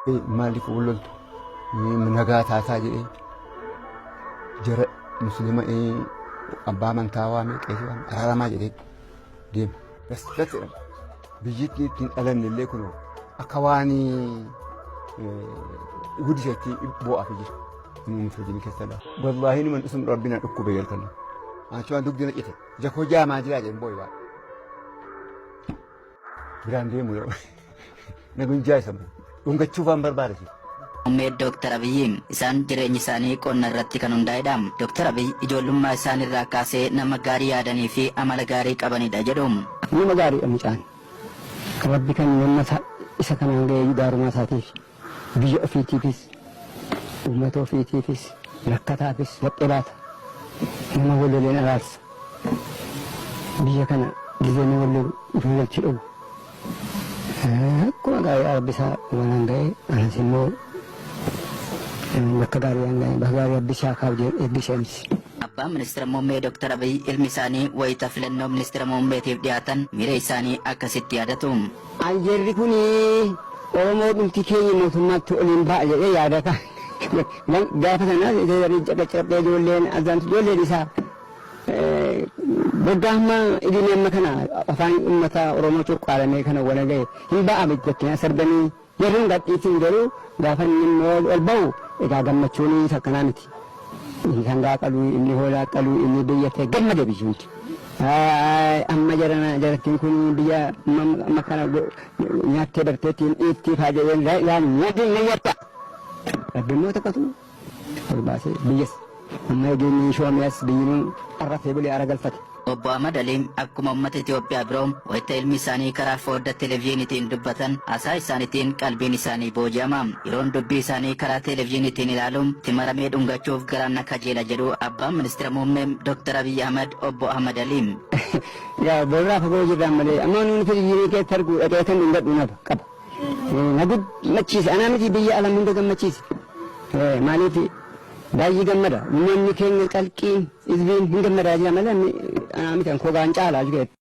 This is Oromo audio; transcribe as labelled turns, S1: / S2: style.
S1: مالك ولد من نجاتها تاجي جرى مسلمة أبا من تاوامي كيسوان أرى ما جديد ديم بس بيجيتني تنقلن اللي كنوا أكواني وديتي بوقا في جيش إنه مفروضين كسلا والله إنه من اسم ربنا أكو بيركنا عشان دوك دينا إيه جاكو جا ما جلا جن بوي بقى براندي مولو نقول جاي سامو ونقول تشوفان بربارسي
S2: Ummee Dr. Abiyyiin isaan jireenyi isaanii qonna irratti kan hundaa'edha. Dr. Abiyyi ijoollummaa isaan irraa kaasee nama gaarii yaadanii fi amala gaarii qabanidha jedhu.
S3: Nama gaariidha mucaan. Kan rabbi kan nama isa kanaan ga'ee gaarummaa isaatiif biyya ofiitiifis uummata ofiitiifis rakkataafis waxxee laata. Nama walloleen araarsa. Biyya kana dizeeni walloo ifuulchi dhugu. Akkuma gaarii rabbi isaa waan ga'ee anas immoo Bagari bisa kau bisa
S2: Abbaan ministeera muummee Dr. Abiyyi ilmi isaanii wayita filannoo ministeera muummeetiif dhiyaatan miira isaanii akkasitti yaadatu.
S3: Anjeerri kuni Oromoo dhumti keenya mootummaatti oliin ba'a jedhee yaadata. Gaafa sana caccabee ijoolleen azaantu ijoolleen isaa boggaamma idilii amma kana afaan uummata Oromoo cuqqaalamee kana wala ga'e hin ba'a jettee sarbanii yeroo gadhiitiin garuu gaafa inni ol ba'u egaa gammachuun sakkanaa miti. Inni sangaa qaluu, inni hoolaa qaluu, inni biyyatee gammade biyyuuti. Amma jarattiin kun biyya amma kana nyaattee barteettiin itti faaja'een nyaattiin ni nyaata. Rabbimmoo takkatu ol baasee biyyas amma eegeenyi shoomiyaas biyyiin arrafee bulee ara galfate.
S2: Obbo Ahmad Aliim akkuma uummata Itoophiyaa biroo wayita ilmi isaanii karaa foddaa televezyiiniitiin dubbatan haasaa isaaniitiin qalbiin isaanii booji'ama. Yeroon dubbii isaanii karaa televezyiiniitiin ilaaluun timaramee dhungachuuf garaan kajeela jedhu abbaan ministeera muummee Dr. Abiyyi Ahmad Obbo Ahmad Aliim.
S3: Yaa boorraa fagoo jirraan malee amma nuuni televezyiinii keessatti arguu dhaqee kan dhungadhu nafa qaba. Nagud machiise anaa miti biyya alam hunda gammachiise. Maaliif baay'ee gammada namni keenya qalqiin izbiin hin gammadaa jira malee anaa miti kan kogaan caalaa jiru.